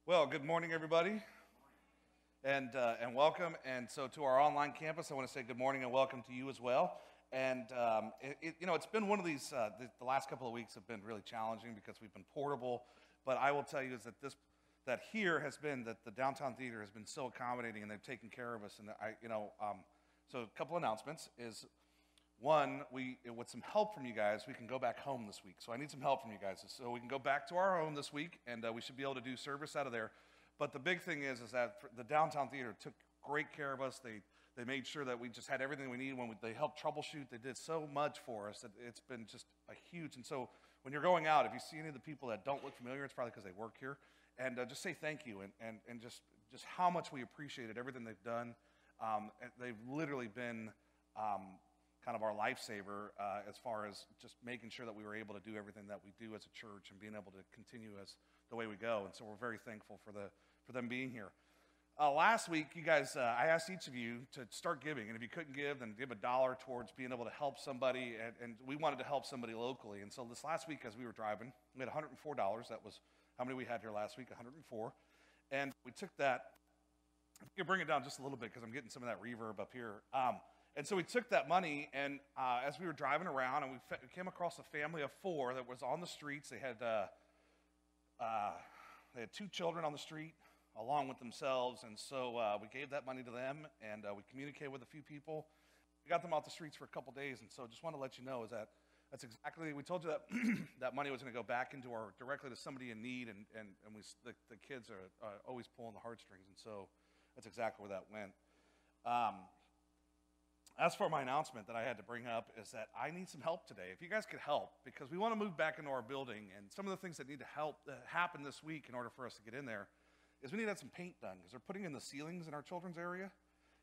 Well, good morning, everybody, and welcome. And so to our online campus, I want to say good morning and welcome to you as well. And it's been one of these. The last couple of weeks have been really challenging because we've been portable. But I will tell you is that the downtown theater has been so accommodating, and they've taken care of us. And so a couple announcements is. One, with some help from you guys, we can go back home this week. So I need some help from you guys. So we can go back to our home this week, and we should be able to do service out of there. But the big thing is that the downtown theater took great care of us. They made sure that we just had everything we needed. They helped troubleshoot. They did so much for us. It's been just a huge. And so when you're going out, if you see any of the people that don't look familiar, it's probably because they work here. And just say thank you and just how much we appreciated everything they've done. They've literally been kind of our lifesaver as far as just making sure that we were able to do everything that we do as a church and being able to continue as the way we go. And so we're very thankful for them being here. Last week, you guys, I asked each of you to start giving. And if you couldn't give, then give $1 towards being able to help somebody. And we wanted to help somebody locally. And so this last week, as we were driving, we had $104. That was how many we had here last week, 104. And we took that. You can bring it down just a little bit because I'm getting some of that reverb up here. And so we took that money, and as we were driving around, and we came across a family of 4 that was on the streets. They had 2 children on the street along with themselves, and so we gave that money to them, and we communicated with a few people. We got them off the streets for a couple days, and so just want to let you know is that's exactly, we told you that that money was going to go back into directly to somebody in need, and the kids are always pulling the heartstrings, and so that's exactly where that went. As for my announcement that I had to bring up is that I need some help today. If you guys could help, because we want to move back into our building, and some of the things that need to happen this week in order for us to get in there is we need to have some paint done, because they're putting in the ceilings in our children's area,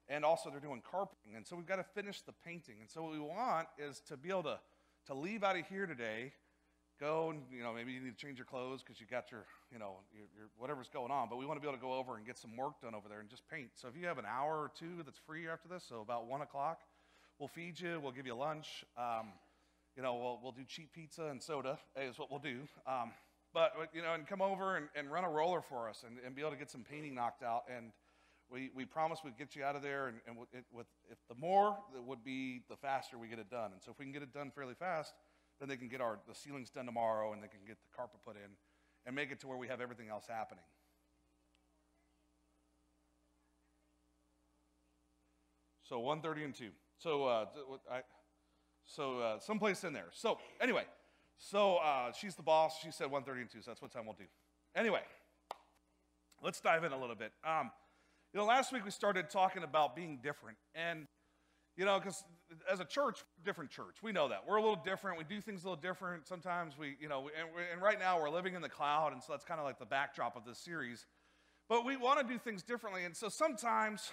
and also they're doing carpeting, and so we've got to finish the painting. And so what we want is to be able to leave out of here today, go and, maybe you need to change your clothes because you got your whatever's going on, but we want to be able to go over and get some work done over there and just paint. So if you have an hour or two that's free after this, so about 1 o'clock, we'll feed you, we'll give you lunch, we'll do cheap pizza and soda is what we'll do. And come over and run a roller for us and be able to get some painting knocked out. And we promise we'd get you out of there, and if the more, it would be the faster we get it done. And so if we can get it done fairly fast, then they can get the ceilings done tomorrow, and they can get the carpet put in and make it to where we have everything else happening. So 1:30 and 2. So someplace in there. So anyway, she's the boss. She said 1:30 and 2, so that's what time we'll do. Anyway, let's dive in a little bit. Last week we started talking about being different, and because as a church, different church, we know that we're a little different. We do things a little different. Sometimes and right now we're living in the cloud, and so that's kind of like the backdrop of this series. But we want to do things differently, and so sometimes.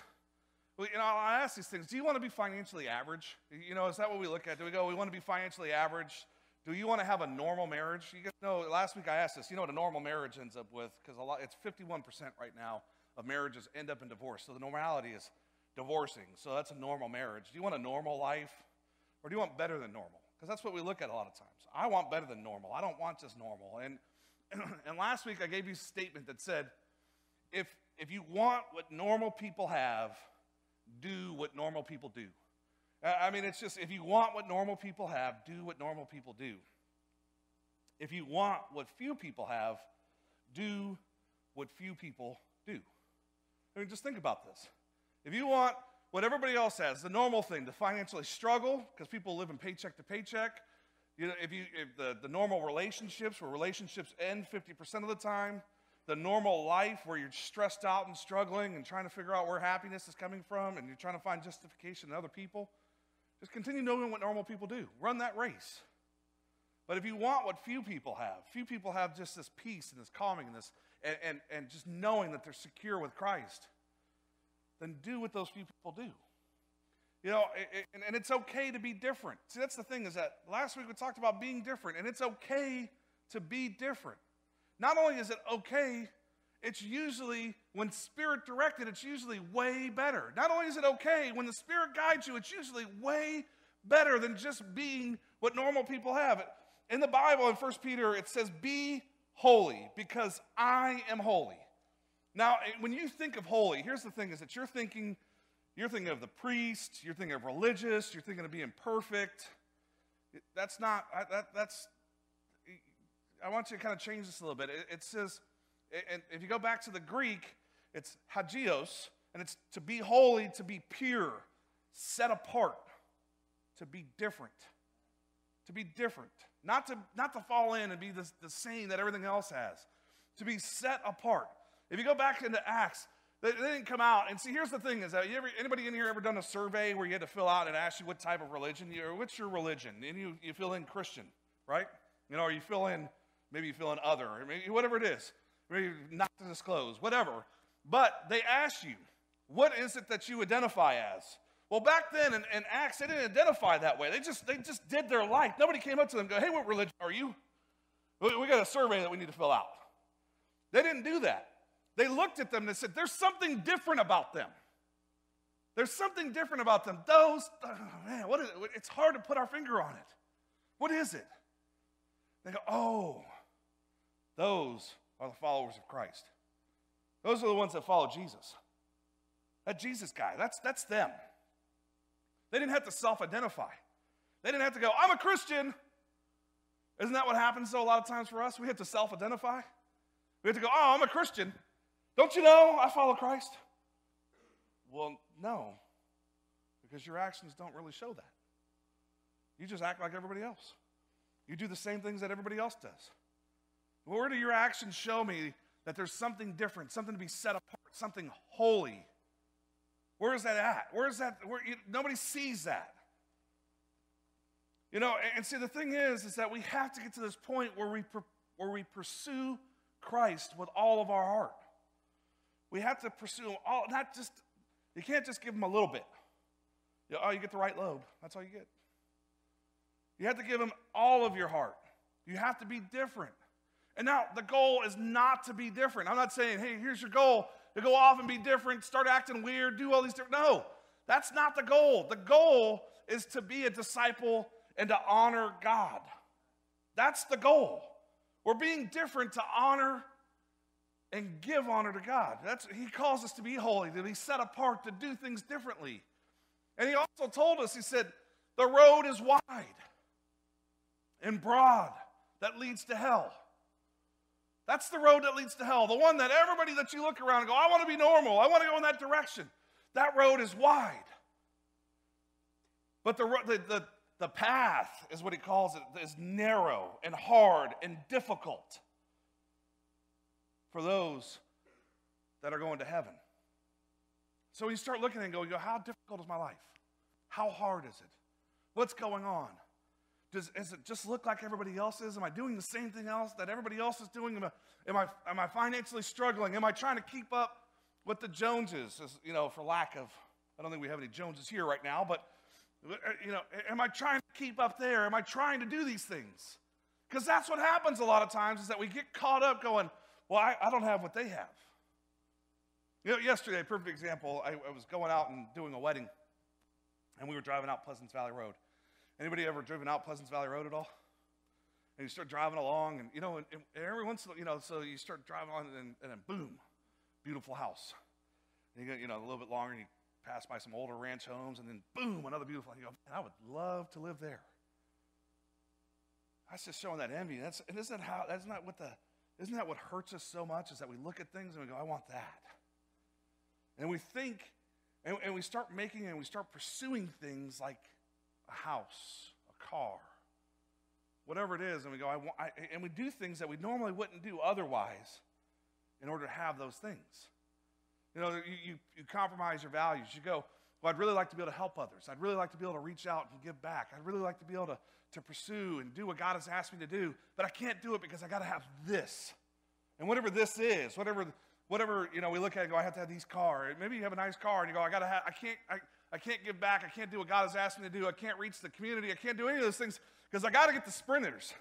I ask these things. Do you want to be financially average? Is that what we look at? Do we go, we want to be financially average? Do you want to have a normal marriage? You guys know, last week I asked this. You know what a normal marriage ends up with? Because it's 51% right now of marriages end up in divorce. So the normality is divorcing. So that's a normal marriage. Do you want a normal life? Or do you want better than normal? Because that's what we look at a lot of times. I want better than normal. I don't want just normal. And last week I gave you a statement that said, if you want what normal people have, do what normal people do. It's just, if you want what normal people have, do what normal people do. If you want what few people have, do what few people do. Just think about this. If you want what everybody else has, the normal thing, to financially struggle, because people live in paycheck to paycheck, if the normal relationships, where relationships end 50% of the time, the normal life where you're stressed out and struggling and trying to figure out where happiness is coming from, and you're trying to find justification in other people, just continue knowing what normal people do. Run that race. But if you want what few people have just this peace and this calming and this and just knowing that they're secure with Christ, then do what those few people do. And it's okay to be different. See, that's the thing, is that last week we talked about being different, and it's okay to be different. Not only is it okay, it's usually, when Spirit directed, it's usually way better. Not only is it okay, when the Spirit guides you, it's usually way better than just being what normal people have. In the Bible, in 1 Peter, it says, be holy because I am holy. Now, when you think of holy, here's the thing, is that you're thinking of the priest, you're thinking of religious, you're thinking of being perfect. That's not, I want you to kind of change this a little bit. It says, and if you go back to the Greek, it's hagios, and it's to be holy, to be pure, set apart, to be different. To be different. Not to fall in and be the same that everything else has. To be set apart. If you go back into Acts, they didn't come out. And see, here's the thing, is that anybody in here ever done a survey where you had to fill out and ask you what type of religion, what's your religion? And you fill in Christian, right? Or you fill in, maybe you fill in other, or maybe whatever it is. Maybe not to disclose, whatever. But they ask you, what is it that you identify as? Well, back then in Acts, they didn't identify that way. They just did their life. Nobody came up to them and go, hey, what religion are you? We got a survey that we need to fill out. They didn't do that. They looked at them and they said, there's something different about them. There's something different about them. Man, what is it? It's hard to put our finger on it. What is it? They go, oh, those are the followers of Christ. Those are the ones that follow Jesus. That Jesus guy, that's them. They didn't have to self-identify. They didn't have to go, I'm a Christian. Isn't that what happens a lot of times for us? We have to self-identify. We have to go, oh, I'm a Christian. Don't you know I follow Christ? Well, no, because your actions don't really show that. You just act like everybody else. You do the same things that everybody else does. Where do your actions show me that there's something different, something to be set apart, something holy? Where is that at? Where is that? Nobody sees that. And see, the thing is that we have to get to this point where we pursue Christ with all of our heart. We have to pursue him all, not just, you can't just give him a little bit. You get the right lobe. That's all you get. You have to give him all of your heart. You have to be different. And now, the goal is not to be different. I'm not saying, hey, here's your goal, to go off and be different, start acting weird, do all these different, no. That's not the goal. The goal is to be a disciple and to honor God. That's the goal. We're being different to honor and give honor to God. He calls us to be holy, to be set apart, to do things differently. And he also told us, he said, the road is wide and broad that leads to hell. That's the road that leads to hell. The one that everybody that you look around and go, I want to be normal. I want to go in that direction. That road is wide. But the path is what he calls it, is narrow and hard and difficult for those that are going to heaven. So you start looking and go, how difficult is my life? How hard is it? What's going on? Does it just look like everybody else is? Am I doing the same thing else that everybody else is doing? Am I financially struggling? Am I trying to keep up with the Joneses? For lack of, I don't think we have any Joneses here right now, but am I trying to keep up there? Am I trying to do these things? Because that's what happens a lot of times, is that we get caught up going, well, I don't have what they have. Yesterday, a perfect example, I was going out and doing a wedding, and we were driving out Pleasance Valley Road. Anybody ever driven out Pleasance Valley Road at all? And you start driving along, and and every once in a while, so you start driving on, and then boom, beautiful house. And you go, a little bit longer, and you pass by some older ranch homes, and then boom, another beautiful one. You go, man, I would love to live there. That's just showing that envy. Isn't that what hurts us so much, is that we look at things and we go, I want that. And we think, and we start making, and we start pursuing things like a house, a car, whatever it is, and we go, and we do things that we normally wouldn't do otherwise in order to have those things. You compromise your values. You go, well, I'd really like to be able to help others. I'd really like to be able to reach out and give back. I'd really like to be able to pursue and do what God has asked me to do, but I can't do it because I got to have this. And whatever this is, whatever we look at and go, I have to have these cars. Maybe you have a nice car and you go, I can't give back. I can't do what God has asked me to do. I can't reach the community. I can't do any of those things because I got to get the sprinters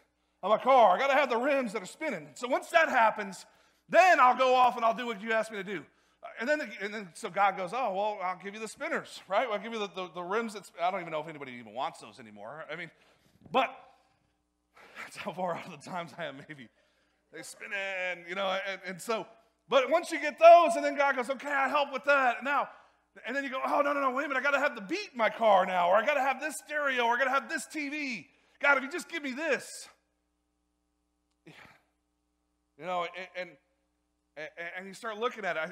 on my car. I got to have the rims that are spinning. So once that happens, then I'll go off and I'll do what you asked me to do. And then so God goes, oh, well, I'll give you the spinners, right? I'll give you the rims. I don't even know if anybody even wants those anymore. But that's how far out of the times I am, maybe. They spin in, and so, But once you get those, and then God goes, okay, I help with that. Now, and then you go, oh, no, wait a minute, I got to have the beat in my car now, or I got to have this stereo, or I got to have this TV. God, if you just give me this. You know, and you start looking at it,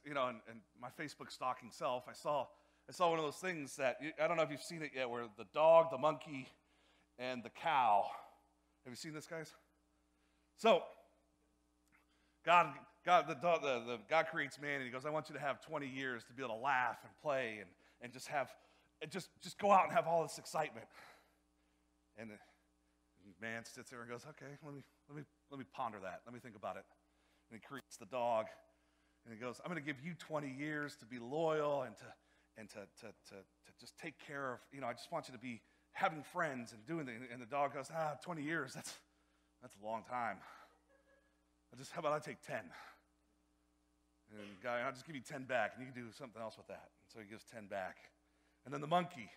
you know, and my Facebook stalking self, I saw one of those things that, I don't know if you've seen it yet, where the dog, the monkey, and the cow. Have you seen this, guys? So, God creates man, and he goes, I want you to have 20 years to be able to laugh and play and just go out and have all this excitement. And the man sits there and goes, okay, let me ponder that. Let me think about it. And he creates the dog, and he goes, I'm going to give you 20 years to be loyal and to just take care of, you know, I just want you to be having friends and doing things. And the dog goes, 20 years, that's a long time. How about I take 10? And the guy, I'll just give you 10 back, and you can do something else with that. And so he gives 10 back. And then the monkey,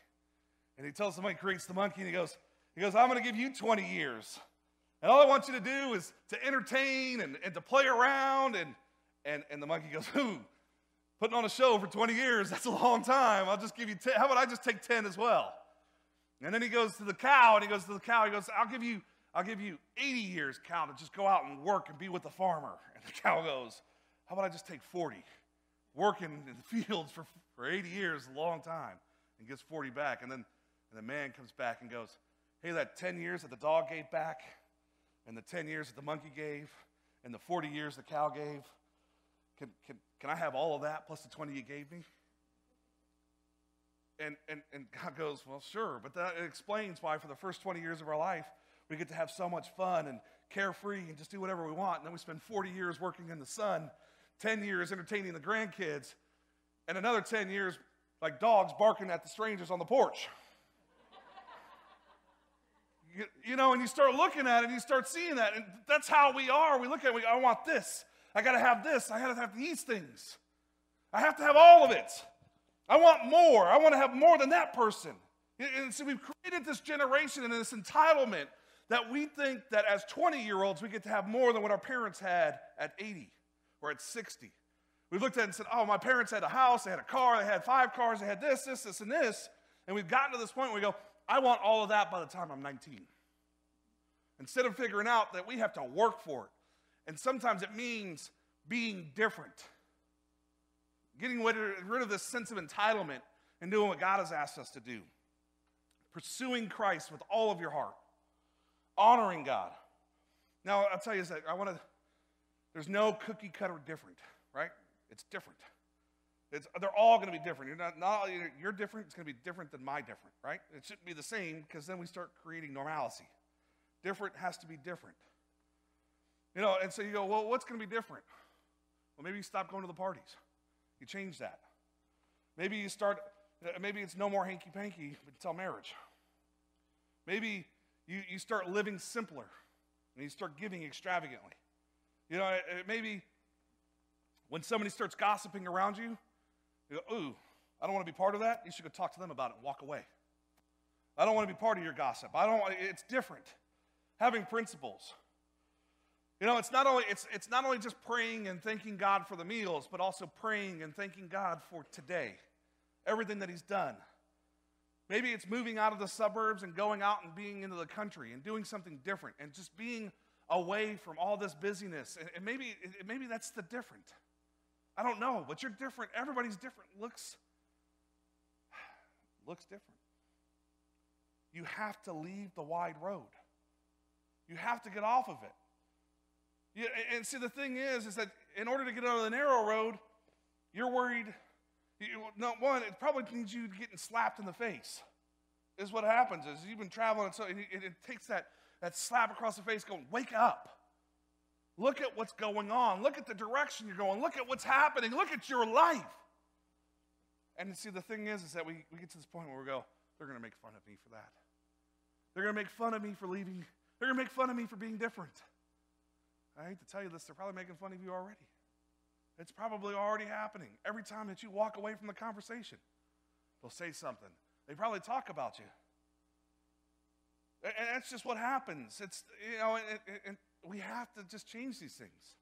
and he tells somebody, creates the monkey, and he goes, I'm going to give you 20 years. And all I want you to do is to entertain and to play around. And the monkey goes, putting on a show for 20 years, that's a long time. I'll just give you 10. How about I just take 10 as well? And then he goes to the cow, and he goes, I'll give you 80 years, cow, to just go out and work and be with the farmer. And the cow goes, how about I just take 40? Working in the fields for 80 years is a long time. And gets 40 back. And then the man comes back and goes, hey, that 10 years that the dog gave back, and the 10 years that the monkey gave, and the 40 years the cow gave, can I have all of that plus the 20 you gave me? And God goes, well, sure, but that explains why for the first 20 years of our life, we get to have so much fun and carefree and just do whatever we want. And then we spend 40 years working in the sun, 10 years entertaining the grandkids, and another 10 years like dogs barking at the strangers on the porch. You know, and you start looking at it and you start seeing that. And that's how we are. We look at it, I want this. I got to have this. I got to have these things. I have to have all of it. I want more. I want to have more than that person. And so we've created this generation and this entitlement that we think that as 20-year-olds we get to have more than what our parents had at 80 or at 60. We've looked at it and said, oh, my parents had a house, they had a car, they had 5 cars, they had this, and this. And we've gotten to this point where we go, I want all of that by the time I'm 19. Instead of figuring out that we have to work for it. And sometimes it means being different. Getting rid of this sense of entitlement and doing what God has asked us to do. Pursuing Christ with all of your heart. Honoring God. Now, I'll tell you this, there's no cookie cutter different, right? It's different. They're all going to be different. You're different, it's going to be different than my different, right? It shouldn't be the same because then we start creating normalcy. Different has to be different. You know, and so you go, well, what's going to be different? Well, maybe you stop going to the parties. You change that. Maybe it's no more hanky-panky until marriage. Maybe you start living simpler and you start giving extravagantly. You know, maybe when somebody starts gossiping around you, you go, ooh, I don't want to be part of that. You should go talk to them about it and walk away. I don't want to be part of your gossip. It's different. Having principles. You know, it's not only just praying and thanking God for the meals, but also praying and thanking God for today. Everything that He's done. Maybe it's moving out of the suburbs and going out and being into the country and doing something different and just being away from all this busyness. And maybe that's the different. I don't know, but you're different. Everybody's different. Looks different. You have to leave the wide road. You have to get off of it. And see, the thing is that in order to get on the narrow road, you're worried. One, it probably means you getting slapped in the face. Is what happens is you've been traveling, and it takes that slap across the face going, wake up. Look at what's going on. Look at the direction you're going. Look at what's happening. Look at your life. And see, the thing is that we get to this point where we go, they're going to make fun of me for that. They're going to make fun of me for leaving. They're going to make fun of me for being different. I hate to tell you this, they're probably making fun of you already. It's probably already happening. Every time that you walk away from the conversation, they'll say something. They probably talk about you. And that's just what happens. It's, you know, and we have to just change these things.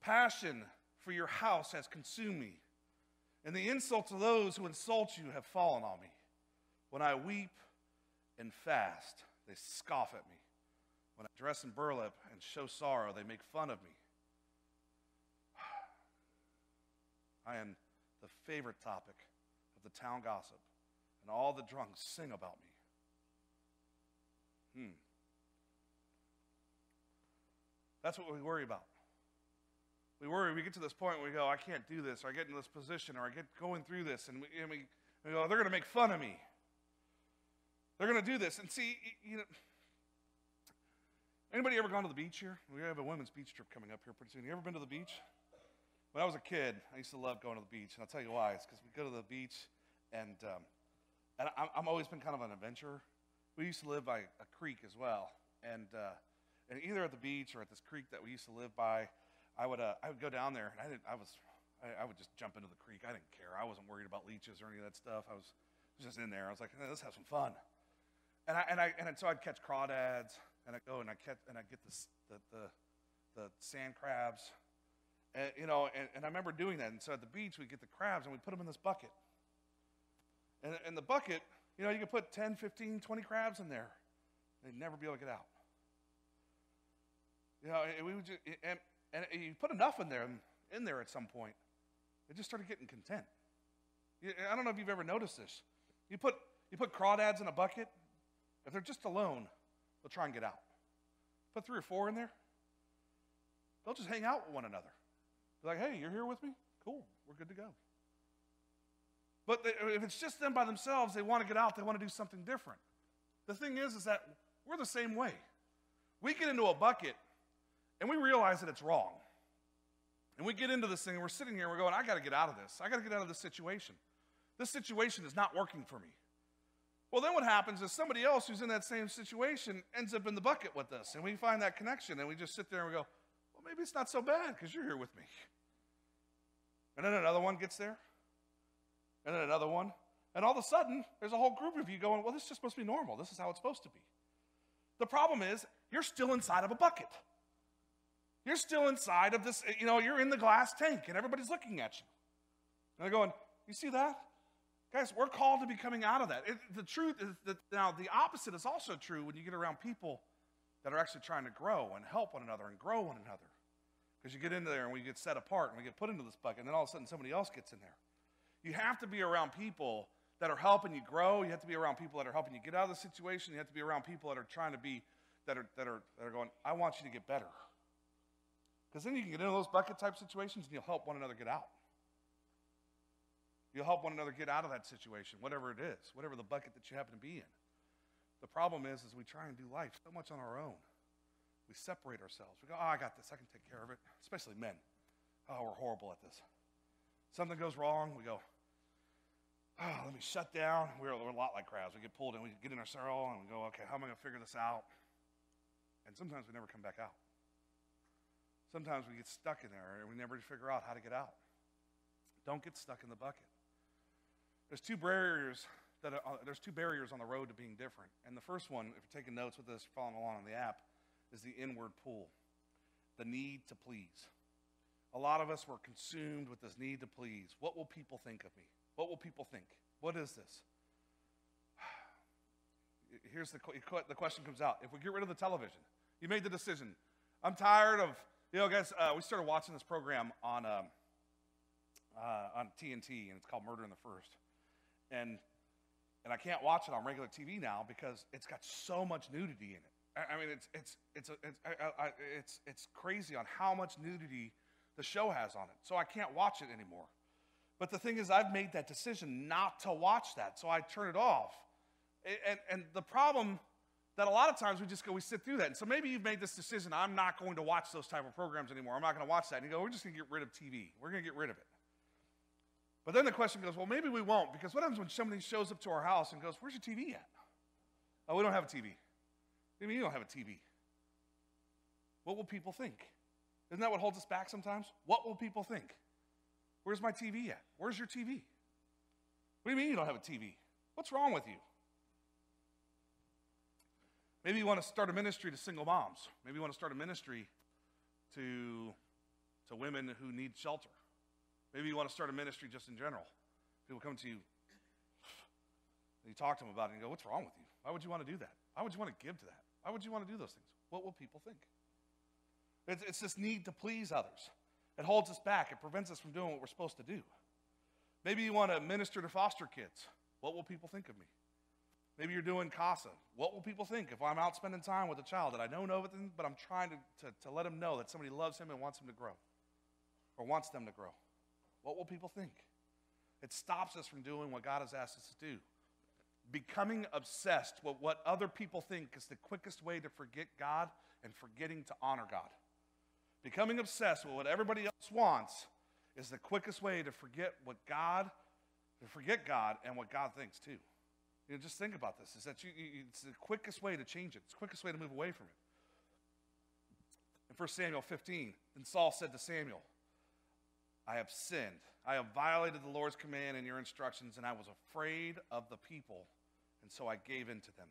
Passion for your house has consumed me, and the insults of those who insult you have fallen on me. When I weep and fast, they scoff at me. When I dress in burlap and show sorrow, they make fun of me. I am the favorite topic of the town gossip, and all the drunks sing about me. That's what we worry about. We worry, we get to this point where we go, I can't do this, or I get in this position, or I get going through this, and we go, they're going to make fun of me. They're going to do this. And see, anybody ever gone to the beach here? We have a women's beach trip coming up here pretty soon. You ever been to the beach? When I was a kid, I used to love going to the beach, and I'll tell you why. It's because we go to the beach, and I've always been kind of an adventurer. We used to live by a creek as well, and either at the beach or at this creek that we used to live by, I would go down there, and I would just jump into the creek. I didn't care. I wasn't worried about leeches or any of that stuff. I was just in there. I was like, hey, let's have some fun. And so I'd catch crawdads, and I'd go and I'd get the sand crabs, and I remember doing that. And so at the beach, we'd get the crabs, and we'd put them in this bucket. And the bucket, you could put 10, 15, 20 crabs in there. They'd never be able to get out. And we would just, and you put enough in there at some point, it just started getting content. I don't know if you've ever noticed this. You put crawdads in a bucket, if they're just alone, they'll try and get out. Put 3 or 4 in there, they'll just hang out with one another. They're like, hey, you're here with me? Cool, we're good to go. But if it's just them by themselves, they want to get out, they want to do something different. The thing is that we're the same way. We get into a bucket, and we realize that it's wrong. And we get into this thing, and we're sitting here, and we're going, I got to get out of this. I got to get out of this situation. This situation is not working for me. Well, then what happens is somebody else who's in that same situation ends up in the bucket with us, and we find that connection, and we just sit there and we go, well, maybe it's not so bad because you're here with me. And then another one gets there, and then another one, and all of a sudden, there's a whole group of you going, well, this just must be normal. This is how it's supposed to be. The problem is, you're still inside of a bucket. You're still inside of this, you're in the glass tank, and everybody's looking at you. And they're going, you see that? Guys, we're called to be coming out of that. The truth is that now the opposite is also true when you get around people that are actually trying to grow and help one another and grow one another. Because you get into there and we get set apart and we get put into this bucket, and then all of a sudden somebody else gets in there. You have to be around people that are helping you grow. You have to be around people that are helping you get out of the situation. You have to be around people that are trying to be, that are going, I want you to get better. Because then you can get into those bucket type situations and you'll help one another get out. You'll help one another get out of that situation, whatever it is, whatever the bucket that you happen to be in. The problem is we try and do life so much on our own. We separate ourselves. We go, oh, I got this. I can take care of it. Especially men. Oh, we're horrible at this. Something goes wrong, we go, oh, let me shut down. We're a lot like crabs. We get pulled in, we get in our cell, and we go, okay, how am I going to figure this out? And sometimes we never come back out. Sometimes we get stuck in there, and we never figure out how to get out. Don't get stuck in the bucket. There's two barriers on the road to being different. And the first one, if you're taking notes with this, following along on the app, is the inward pull, the need to please. A lot of us were consumed with this need to please. What will people think of me? What will people think? What is this? Here's the question comes out. If we get rid of the television, you made the decision. I'm tired of, guys, we started watching this program on TNT, and it's called Murder in the First. And I can't watch it on regular TV now because it's got so much nudity in it. I mean, it's crazy on how much nudity the show has on it. So I can't watch it anymore. But the thing is, I've made that decision not to watch that, so I turn it off. And the problem that a lot of times we sit through that. And so maybe you've made this decision, I'm not going to watch those type of programs anymore. I'm not going to watch that. And you go, we're just going to get rid of TV. We're going to get rid of it. But then the question goes, well, maybe we won't, because what happens when somebody shows up to our house and goes, where's your TV at? Oh, we don't have a TV. What do you mean you don't have a TV? What will people think? Isn't that what holds us back sometimes? What will people think? Where's my TV at? Where's your TV? What do you mean you don't have a TV? What's wrong with you? Maybe you want to start a ministry to single moms. Maybe you want to start a ministry to to women who need shelter. Maybe you want to start a ministry just in general. People come to you, and you talk to them about it, and you go, what's wrong with you? Why would you want to do that? Why would you want to give to that? Why would you want to do those things? What will people think? It's this need to please others. It holds us back. It prevents us from doing what we're supposed to do. Maybe you want to minister to foster kids. What will people think of me? Maybe you're doing CASA. What will people think if I'm out spending time with a child that I don't know everything, but I'm trying to let him know that somebody loves him and wants him to grow, or wants them to grow? What will people think? It stops us from doing what God has asked us to do. Becoming obsessed with what other people think is the quickest way to forget God and forgetting to honor God. Becoming obsessed with what everybody else wants is the quickest way to forget God and what God thinks too. You know, just think about this. Is that it's the quickest way to change it. It's the quickest way to move away from it. In 1 Samuel 15, then Saul said to Samuel, I have sinned. I have violated the Lord's command and your instructions, and I was afraid of the people, and so I gave in to them.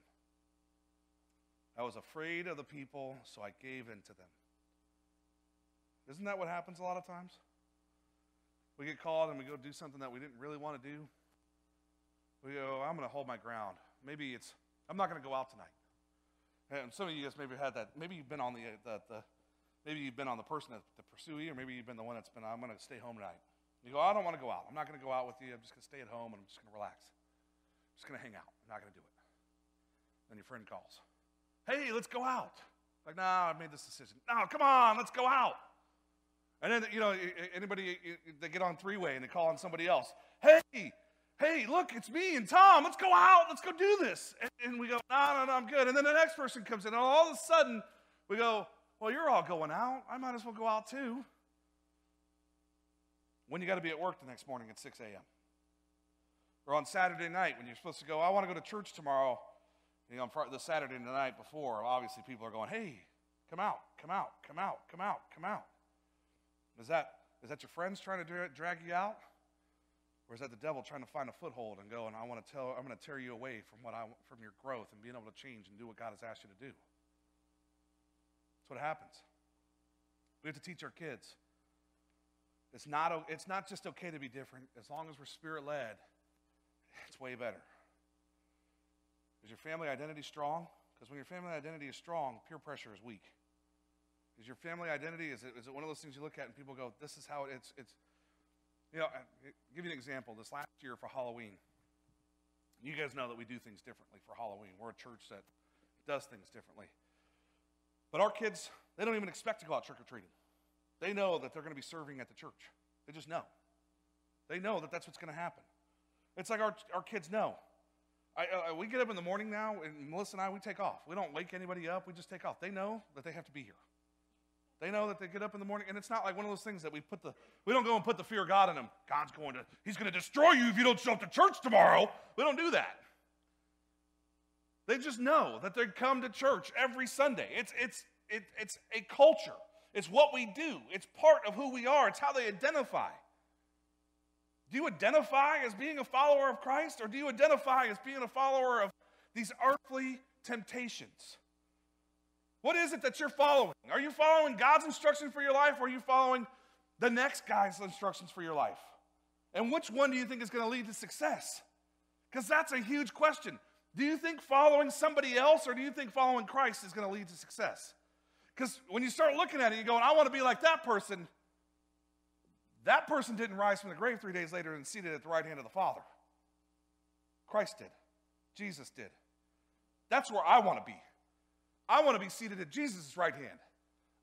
I was afraid of the people, so I gave in to them. Isn't that what happens a lot of times? We get called and we go do something that we didn't really want to do. We go, I'm going to hold my ground. Maybe it's, I'm not going to go out tonight. And some of you guys maybe had that. Maybe you've been on maybe you've been on the person to pursue you, or maybe you've been the one that's been, I'm going to stay home tonight. You go, I don't want to go out. I'm not going to go out with you. I'm just going to stay at home and I'm just going to relax. I'm just going to hang out. I'm not going to do it. Then your friend calls. Hey, let's go out. Like, nah, I've made this decision. No, come on, let's go out. And then, you know, anybody, they get on three-way and they call on somebody else. Hey, look, it's me and Tom. Let's go out. Let's go do this. And we go, no, I'm good. And then the next person comes in, and all of a sudden, we go, well, you're all going out. I might as well go out too. When you got to be at work the next morning at 6 a.m. Or on Saturday night when you're supposed to go, I want to go to church tomorrow. You know, the Saturday night before, obviously people are going, hey, come out. Is that your friends trying to drag you out? Or is that the devil trying to find a foothold and go, and I'm going to tear you away from your growth and being able to change and do what God has asked you to do? That's what happens. We have to teach our kids. It's not just okay to be different. As long as we're spirit-led, it's way better. Is your family identity strong? Because when your family identity is strong, peer pressure is weak. Is your family identity, is it one of those things you look at and people go, this is how it's you know, I'll give you an example. This last year for Halloween, you guys know that we do things differently for Halloween. We're a church that does things differently. But our kids, they don't even expect to go out trick-or-treating. They know that they're going to be serving at the church. They just know. They know that that's what's going to happen. It's like our kids know. We get up in the morning now, and Melissa and I, we take off. We don't wake anybody up. We just take off. They know that they have to be here. They know that they get up in the morning, and it's not like one of those things that we don't go and put the fear of God in them. He's going to destroy you if you don't show up to church tomorrow. We don't do that. They just know that they come to church every Sunday. It's a culture. It's what we do. It's part of who we are. It's how they identify. Do you identify as being a follower of Christ, or do you identify as being a follower of these earthly temptations? What is it that you're following? Are you following God's instruction for your life, or are you following the next guy's instructions for your life? And which one do you think is going to lead to success? Because that's a huge question. Do you think following somebody else, or do you think following Christ is going to lead to success? Because when you start looking at it, you're going, I want to be like that person. That person didn't rise from the grave 3 days later and seated at the right hand of the Father. Christ did. Jesus did. That's where I want to be. I want to be seated at Jesus' right hand.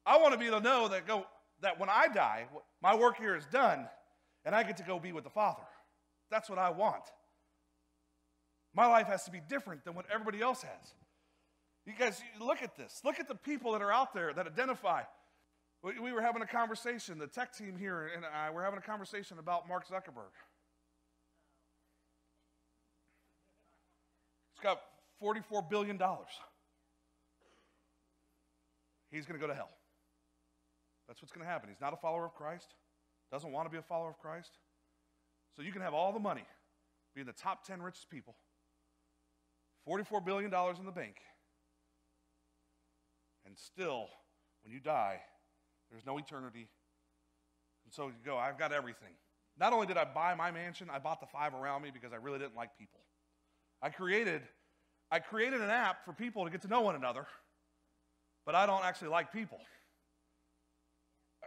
I want to be able to know that when I die, my work here is done, and I get to go be with the Father. That's what I want. My life has to be different than what everybody else has. You guys, look at this. Look at the people that are out there that identify. We were having a conversation, the tech team here and I were having a conversation about Mark Zuckerberg. He's got $44 billion. He's going to go to hell. That's what's going to happen. He's not a follower of Christ, doesn't want to be a follower of Christ. So you can have all the money, be in the top 10 richest people, $44 billion in the bank, and still, when you die, there's no eternity, So you go, I've got everything. Not only did I buy my mansion, I bought the 5 around me because I really didn't like people. I created an app for people to get to know one another, but I don't actually like people.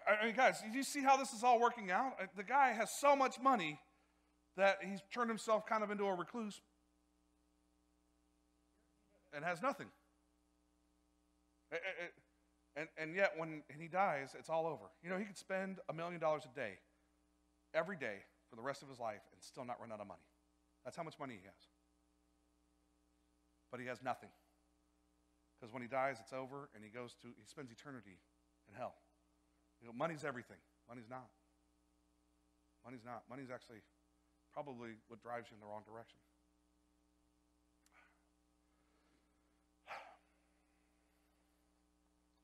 I mean, guys, do you see how this is all working out? The guy has so much money that he's turned himself kind of into a recluse and has nothing. And yet, when he dies, it's all over. You know, he could spend $1 million a day, every day, for the rest of his life and still not run out of money. That's how much money he has. But he has nothing. Because when he dies, it's over, and he spends eternity in hell. You know, money's everything. Money's not. Money's not. Money's actually probably what drives you in the wrong direction.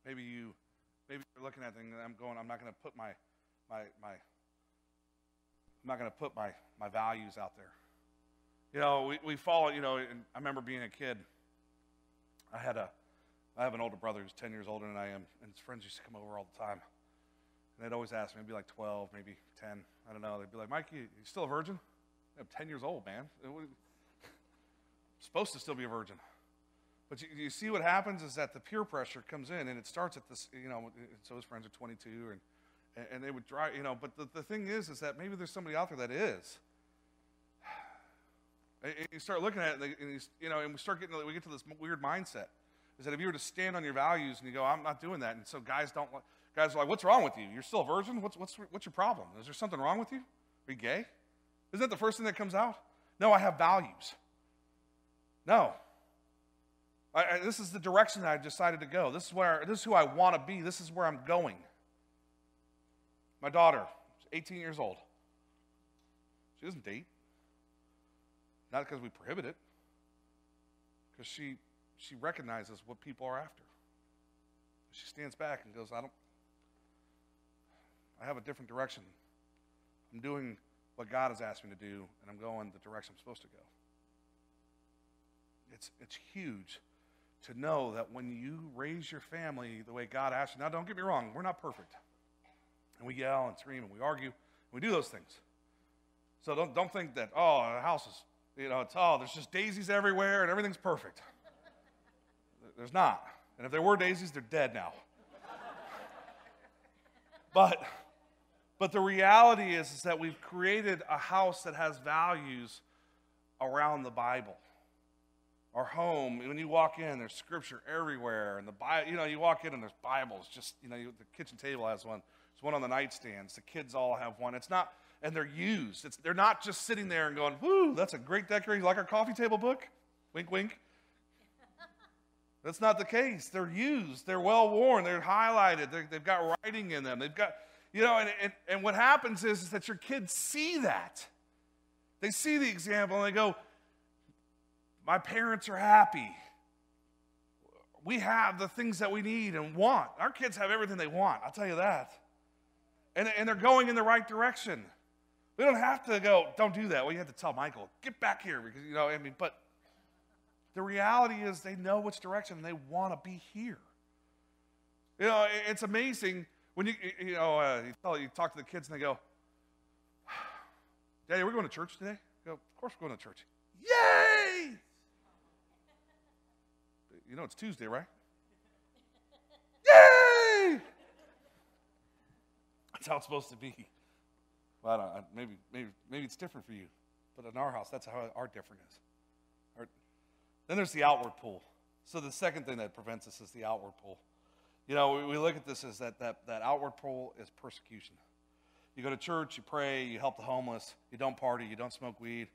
Maybe you're looking at things and I'm not going to put my values out there. You know, we follow, you know, and I remember being a kid. I have an older brother who's 10 years older than I am, and his friends used to come over all the time. And they'd always ask me, I'd be like 12, maybe 10, I don't know. They'd be like, Mike, you still a virgin? I'm 10 years old, man. I'm supposed to still be a virgin. But you see what happens is that the peer pressure comes in, and it starts at this, you know, so his friends are 22, and they would drive, you know, but the thing is that maybe there's somebody out there that is. And you start looking at it, and you know, and we get to this weird mindset, is that if you were to stand on your values and you go, I'm not doing that, and so guys are like, what's wrong with you? You're still a virgin? What's your problem? Is there something wrong with you? Are you gay? Isn't that the first thing that comes out? No, I have values. No. This is the direction that I decided to go. This is who I want to be. This is where I'm going. My daughter, 18 years old. She doesn't date. Not because we prohibit it. Because she recognizes what people are after. She stands back and goes, I have a different direction. I'm doing what God has asked me to do, and I'm going the direction I'm supposed to go. It's huge to know that when you raise your family the way God asked you. Now, don't get me wrong, we're not perfect. And we yell and scream and we argue, and we do those things. So don't think that, the house is, you know, there's just daisies everywhere and everything's perfect. There's not. And if there were daisies, they're dead now. But the reality is that we've created a house that has values around the Bible. Our home, when you walk in, there's scripture everywhere. And the Bible, you know, you walk in and there's Bibles. Just, you know, the kitchen table has one. There's one on the nightstands. The kids all have one. It's not, and they're used. They're not just sitting there and going, whoo, that's a great decoration. You like our coffee table book? Wink, wink. That's not the case. They're used. They're well worn. They're highlighted. They've got writing in them. They've got, you know, and what happens is that your kids see that. They see the example and they go, my parents are happy. We have the things that we need and want. Our kids have everything they want, I'll tell you that. And they're going in the right direction. We don't have to go, don't do that. Well, you have to tell Michael, get back here, because, you know, I mean, but the reality is they know which direction and they want to be here. You know, it's amazing when you talk to the kids and they go, Daddy, we're going to church today? You go, of course we're going to church. Yay! You know it's Tuesday, right? Yay! That's how it's supposed to be. Well, maybe it's different for you, but in our house, that's how our different is. Then there's the outward pull. So the second thing that prevents us is the outward pull. You know, we look at this as that outward pull is persecution. You go to church, you pray, you help the homeless, you don't party, you don't smoke weed,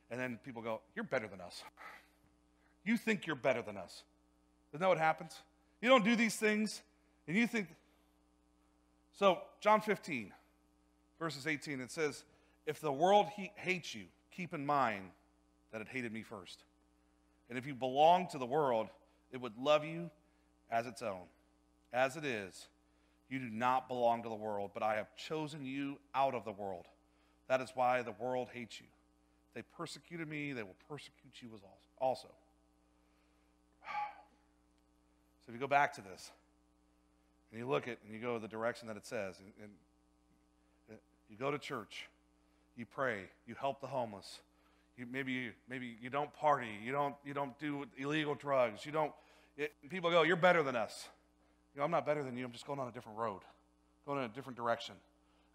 and then people go, you're better than us. You think you're better than us. Isn't that what happens? You don't do these things, and you think. So, John 15, verses 18, it says, if the world hates you, keep in mind that it hated me first. And if you belong to the world, it would love you as its own. As it is, you do not belong to the world, but I have chosen you out of the world. That is why the world hates you. They persecuted me, they will persecute you also. So if you go back to this, and you look at and you go the direction that it says, and You go to church. You pray. You help the homeless. Maybe you don't party. You don't do illegal drugs. People go, you're better than us. I'm not better than you. I'm just going on a different road, going in a different direction.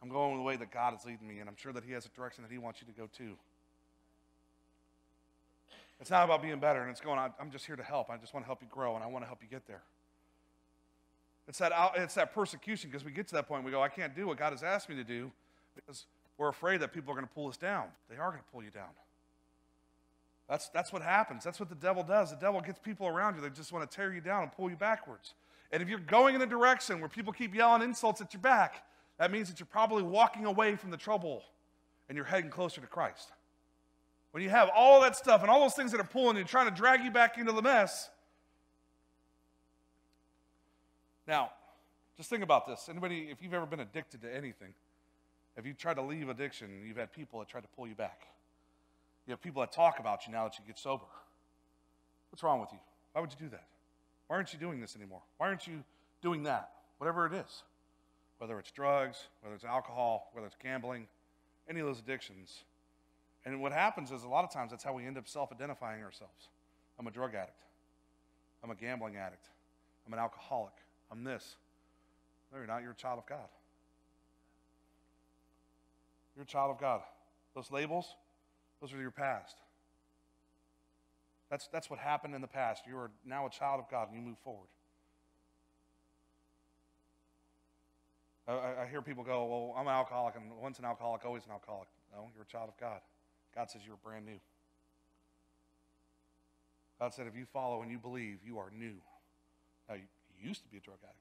I'm going the way that God is leading me, and I'm sure that he has a direction that he wants you to go too. It's not about being better, and it's going, I'm just here to help. I just want to help you grow, and I want to help you get there. It's that persecution, because we get to that point and we go, I can't do what God has asked me to do because we're afraid that people are going to pull us down. They are going to pull you down. That's what happens. That's what the devil does. The devil gets people around you that just want to tear you down and pull you backwards. And if you're going in a direction where people keep yelling insults at your back, that means that you're probably walking away from the trouble and you're heading closer to Christ. When you have all that stuff and all those things that are pulling you, trying to drag you back into the mess. Now, just think about this. Anybody, if you've ever been addicted to anything, if you tried to leave addiction, you've had people that try to pull you back. You have people that talk about you now that you get sober. What's wrong with you? Why would you do that? Why aren't you doing this anymore? Why aren't you doing that? Whatever it is. Whether it's drugs, whether it's alcohol, whether it's gambling, any of those addictions. And what happens is a lot of times that's how we end up self-identifying ourselves. I'm a drug addict. I'm a gambling addict. I'm an alcoholic. I'm this. No, you're not. You're a child of God. You're a child of God. Those labels, those are your past. That's what happened in the past. You are now a child of God and you move forward. I hear people go, well, I'm an alcoholic, and once an alcoholic, always an alcoholic. No, you're a child of God. God says you're brand new. God said if you follow and you believe, you are new. Now, you used to be a drug addict.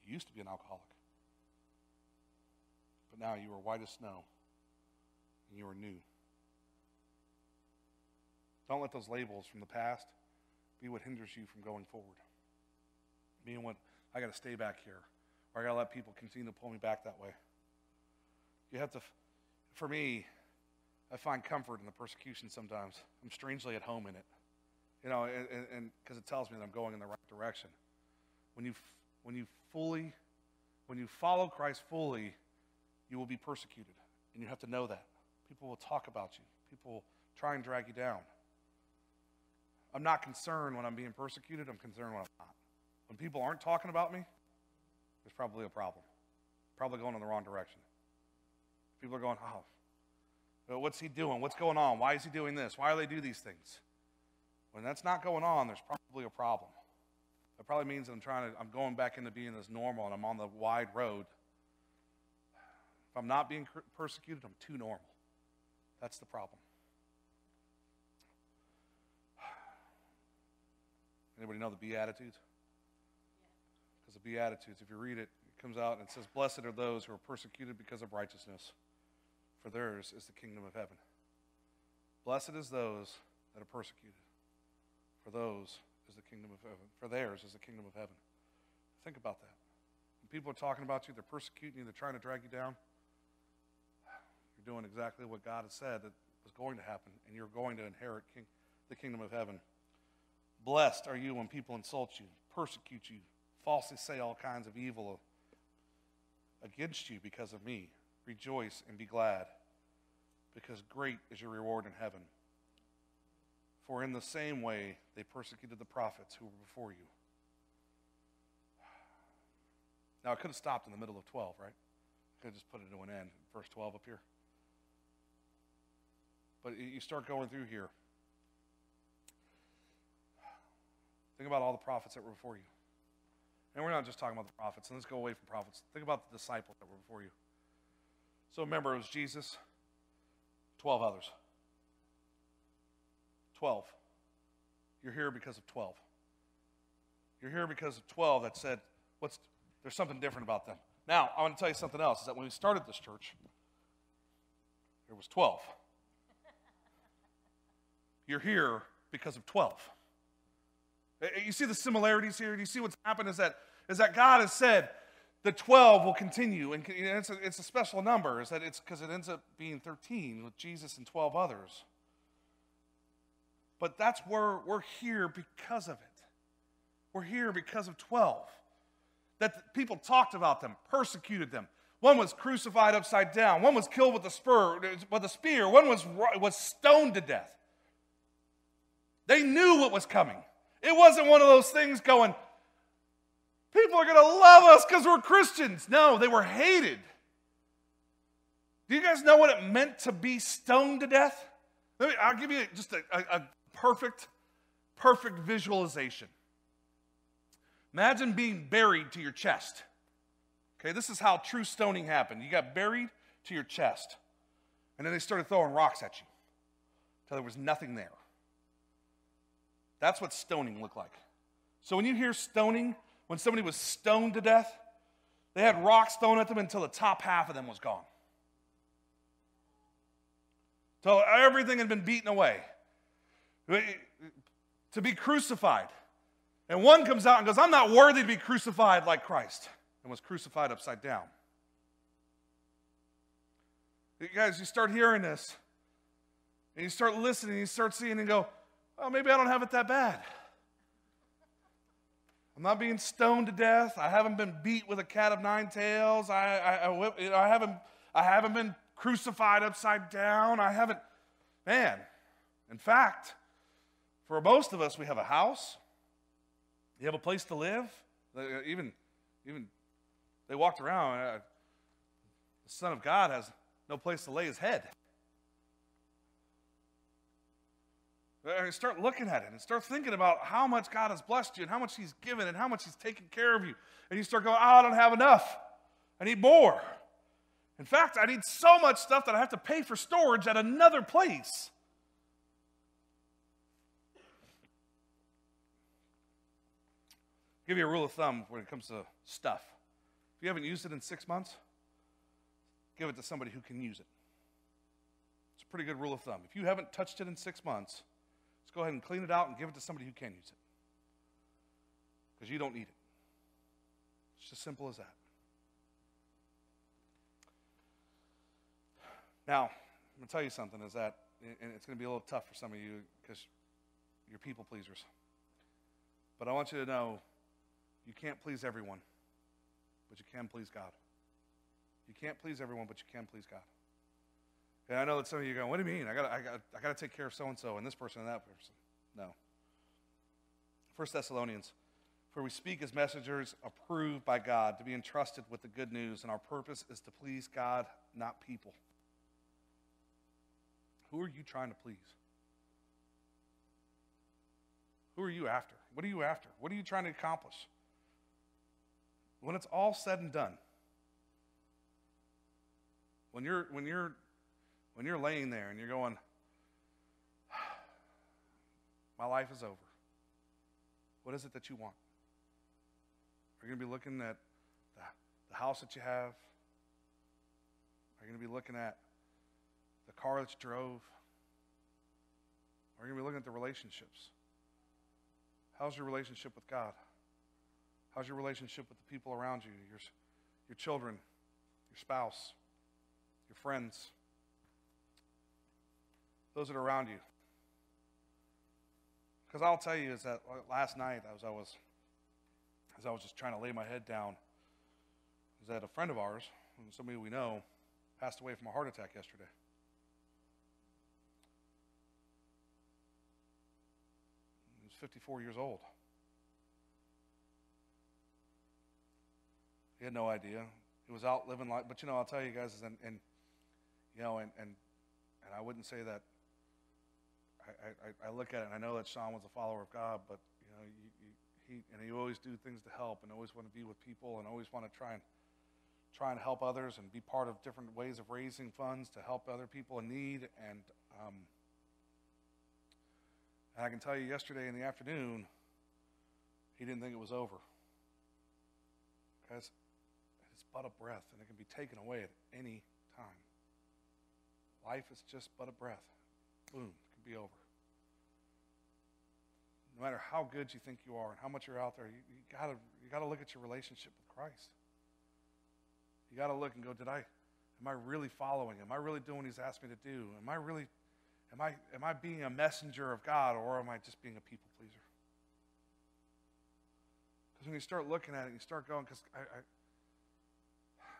You used to be an alcoholic. But now you are white as snow, and you are new. Don't let those labels from the past be what hinders you from going forward. Being what, I got to stay back here, or I got to let people continue to pull me back that way. You have to, for me, I find comfort in the persecution sometimes. I'm strangely at home in it. And because it tells me that I'm going in the right direction. When you follow Christ fully, you will be persecuted. And you have to know that. People will talk about you. People will try and drag you down. I'm not concerned when I'm being persecuted. I'm concerned when I'm not. When people aren't talking about me, there's probably a problem. Probably going in the wrong direction. People are going, oh, what's he doing? What's going on? Why is he doing this? Why do they do these things? When that's not going on, there's probably a problem. That probably means that I'm going back into being as normal and I'm on the wide road. If I'm not being persecuted, I'm too normal. That's the problem. Anybody know the Beatitudes? Because the Beatitudes, if you read it, it comes out and it says, blessed are those who are persecuted because of righteousness, for theirs is the kingdom of heaven. Blessed is those that are persecuted, for those is the kingdom of heaven. For theirs is the kingdom of heaven. Think about that. When people are talking about you, they're persecuting you, they're trying to drag you down, you're doing exactly what God has said that was going to happen, and you're going to inherit the kingdom of heaven. Blessed are you when people insult you, persecute you, falsely say all kinds of evil against you because of me. Rejoice and be glad, because great is your reward in heaven. For in the same way they persecuted the prophets who were before you. Now, I could have stopped in the middle of 12, right? I could have just put it to an end, verse 12 up here. But you start going through here. Think about all the prophets that were before you. And we're not just talking about the prophets. And let's go away from prophets. Think about the disciples that were before you. So remember, it was Jesus, 12 others. 12. You're here because of 12. You're here because of 12 that said, there's something different about them. Now, I want to tell you something else, is that when we started this church, there was 12. You're here because of 12. You see the similarities here? Do you see what's happened is that God has said the 12 will continue, and it's a special number, is that it's because it ends up being 13 with Jesus and 12 others. But that's where we're here because of it. We're here because of 12. That people talked about them, persecuted them, One was crucified upside down. One was killed with a spear. One was stoned to death. They knew what was coming. It wasn't one of those things going, people are going to love us because we're Christians. No, they were hated. Do you guys know what it meant to be stoned to death? I'll give you just a perfect visualization. Imagine being buried to your chest. Okay, this is how true stoning happened. You got buried to your chest, and then they started throwing rocks at you until there was nothing there. That's what stoning looked like. So when you hear stoning, when somebody was stoned to death, they had rocks thrown at them until the top half of them was gone. Till everything had been beaten away. To be crucified. And one comes out and goes, I'm not worthy to be crucified like Christ, and was crucified upside down. You guys, you start hearing this, and you start listening, and you start seeing and go, oh, maybe I don't have it that bad. I'm not being stoned to death. I haven't been beat with a cat of nine tails. I haven't been crucified upside down. Man, in fact, for most of us, we have a house. You have a place to live. Even they walked around. The Son of God has no place to lay his head. And start looking at it and start thinking about how much God has blessed you and how much he's given and how much he's taken care of you. And you start going, I don't have enough. I need more. In fact, I need so much stuff that I have to pay for storage at another place. I'll give you a rule of thumb when it comes to stuff. If you haven't used it in 6 months, give it to somebody who can use it. It's a pretty good rule of thumb. If you haven't touched it in 6 months, go ahead and clean it out and give it to somebody who can use it. Because you don't need it. It's just simple as that. Now, I'm going to tell you something is that, and it's going to be a little tough for some of you because you're people pleasers. But I want you to know you can't please everyone, but you can please God. You can't please everyone, but you can please God. And I know that some of you are going, what do you mean? I got to take care of so-and-so and this person and that person. No. 1 Thessalonians, for we speak as messengers approved by God to be entrusted with the good news, and our purpose is to please God, not people. Who are you trying to please? Who are you after? What are you after? What are you trying to accomplish? When it's all said and done, when you're laying there and you're going, my life is over, what is it that you want? Are you going to be looking at the house that you have? Are you going to be looking at the car that you drove? Are you going to be looking at the relationships? How's your relationship with God? How's your relationship with the people around you, your children, your spouse, your friends? Those that are around you. Because I'll tell you is that last night as I was just trying to lay my head down, is that a friend of ours, somebody we know, passed away from a heart attack yesterday. He was 54 years old. He had no idea. He was out living life. But I'll tell you guys, and I wouldn't say that. I look at it and I know that Sean was a follower of God, but he always do things to help and always want to be with people and always want to try and help others and be part of different ways of raising funds to help other people in need. And I can tell you, yesterday in the afternoon, he didn't think it was over. Guys, it's but a breath, and it can be taken away at any time. Life is just but a breath. Boom, it can be over. No matter how good you think you are and how much you're out there, you gotta look at your relationship with Christ. You gotta look and go, am I really following? Am I really doing what he's asked me to do? Am I being a messenger of God, or am I just being a people pleaser? Because when you start looking at it, you start going, because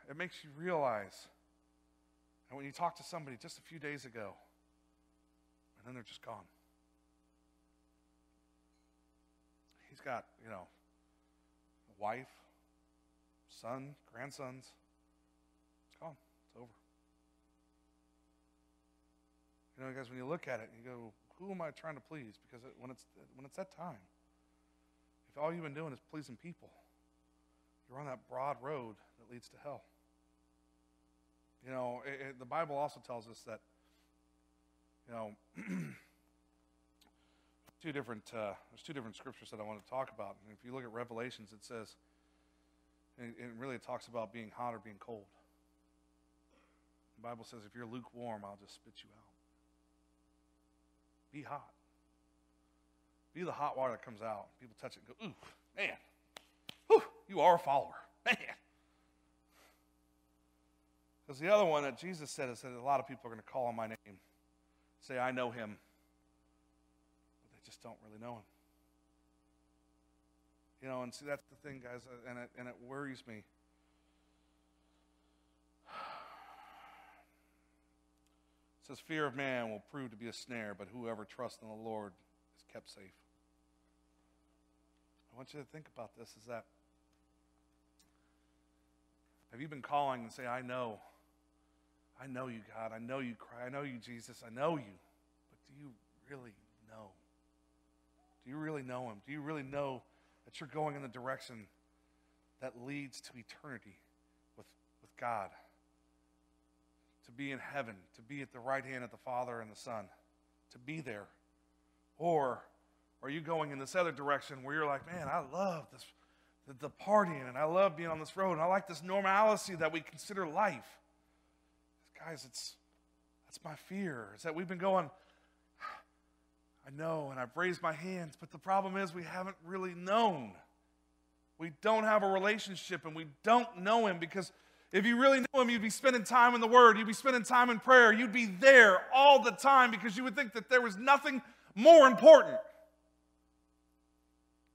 it makes you realize that when you talk to somebody just a few days ago, and then they're just gone. He's got, a wife, son, grandsons. It's gone. It's over. Guys, when you look at it, you go, who am I trying to please? Because when it's that time, if all you've been doing is pleasing people, you're on that broad road that leads to hell. The Bible also tells us that, there's two different scriptures that I want to talk about. And if you look at Revelations, it says, it talks about being hot or being cold. The Bible says, if you're lukewarm, I'll just spit you out. Be hot. Be the hot water that comes out. People touch it and go, ooh, man. Whew, you are a follower. Man. Because the other one that Jesus said is that a lot of people are going to call on my name, say, I know him, but they just don't really know him. And see, that's the thing, guys, and it worries me. It says, fear of man will prove to be a snare, but whoever trusts in the Lord is kept safe. I want you to think about this, is that, have you been calling and say, I know you, God, I know you, Christ, I know you, Jesus, I know you, but do you really know? Do you really know him? Do you really know that you're going in the direction that leads to eternity with God? To be in heaven, to be at the right hand of the Father and the Son, to be there? Or are you going in this other direction where you're like, man, I love this, the partying, and I love being on this road, and I like this normalcy that we consider life. Guys, that's my fear, is that we've been going, I know, and I've raised my hands, but the problem is we haven't really known. We don't have a relationship, and we don't know him, because if you really knew him, you'd be spending time in the Word. You'd be spending time in prayer. You'd be there all the time because you would think that there was nothing more important.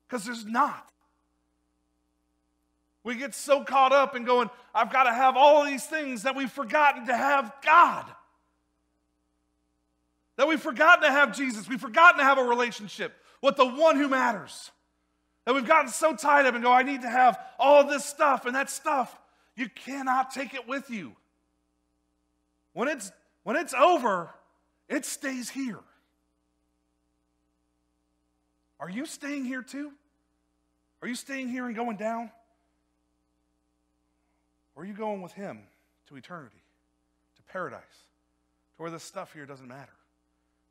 Because there's not. We get so caught up in going, I've got to have all of these things, that we've forgotten to have God. That we've forgotten to have Jesus. We've forgotten to have a relationship with the one who matters. That we've gotten so tied up and go, I need to have all of this stuff, and that stuff, you cannot take it with you. When it's over, it stays here. Are you staying here too? Are you staying here and going down? Or are you going with him to eternity, to paradise, to where this stuff here doesn't matter,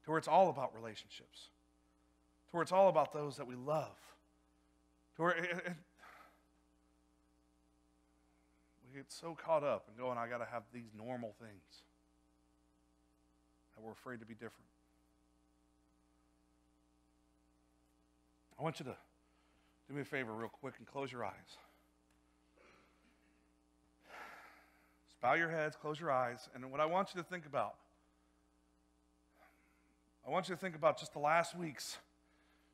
to where it's all about relationships, to where it's all about those that we love, to where we get so caught up in going, I got to have these normal things, that we're afraid to be different. I want you to do me a favor real quick and close your eyes. Just bow your heads, close your eyes, and what I want you to think about, just the last weeks,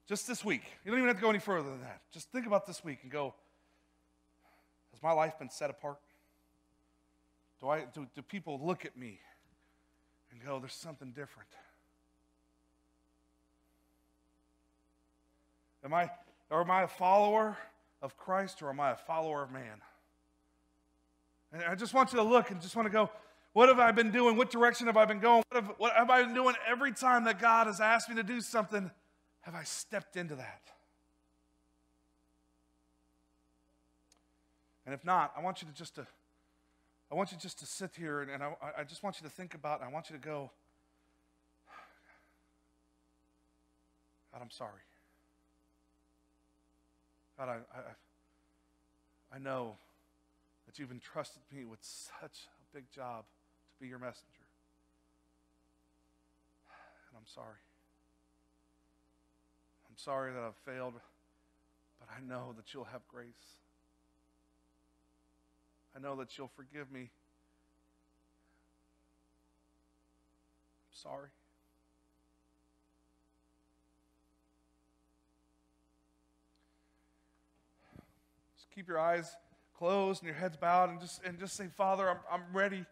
just this week. You don't even have to go any further than that. Just think about this week and go, has my life been set apart? Do people look at me and go, there's something different? Am I a follower of Christ, or am I a follower of man? And I just want you to look and just want to go, what have I been doing? What direction have I been going? What have I been doing every time that God has asked me to do something? Have I stepped into that? And if not, I want you just to sit here, and I just want you to think about it. I want you to go, God, I'm sorry. God, I know that you've entrusted me with such a big job to be your messenger. And I'm sorry. I'm sorry that I've failed, but I know that you'll have grace. I know that you'll forgive me. I'm sorry. Just keep your eyes closed and your head's bowed, and just say, Father, I'm ready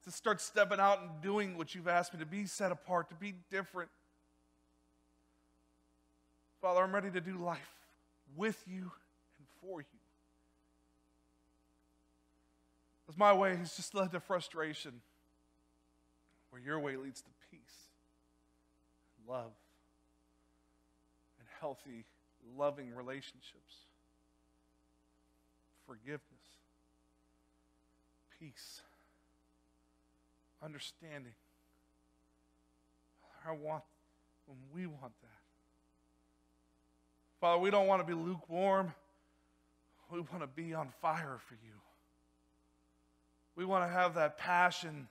to start stepping out and doing what you've asked me, to be set apart, to be different. Father, I'm ready to do life with you and for you. Because my way has just led to frustration, where your way leads to peace, love, and healthy, loving relationships, forgiveness, peace, understanding. I want, when we want that. Father, we don't want to be lukewarm. We want to be on fire for you. We want to have that passion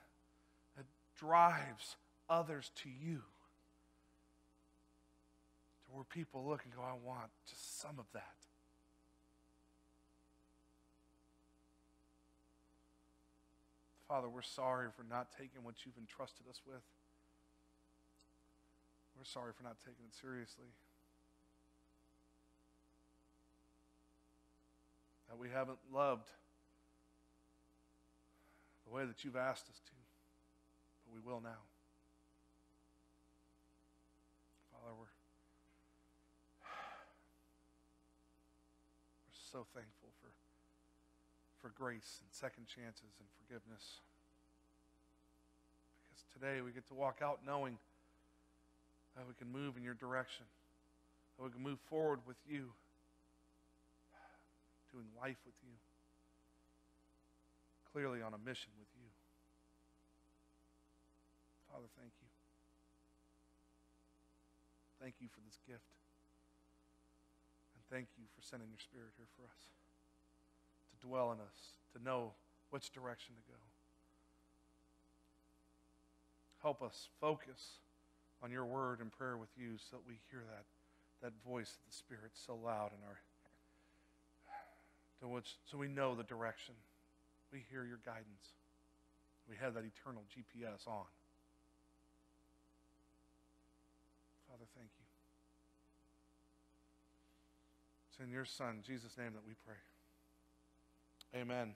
that drives others to you. To where people look and go, I want just some of that. Father, we're sorry for not taking what you've entrusted us with. We're sorry for not taking it seriously. That we haven't loved the way that you've asked us to, but we will now. Father, we're so thankful for grace and second chances and forgiveness. Because today we get to walk out knowing that we can move in your direction, that we can move forward with you, doing life with you, clearly on a mission with you. Father, thank you. Thank you for this gift. And thank you for sending your Spirit here for us, to dwell in us, to know which direction to go. Help us focus on your word and prayer with you so that we hear that voice of the Spirit so loud in our so we know the direction. We hear your guidance. We have that eternal GPS on. Father, thank you. It's in your Son, Jesus' name, that we pray. Amen.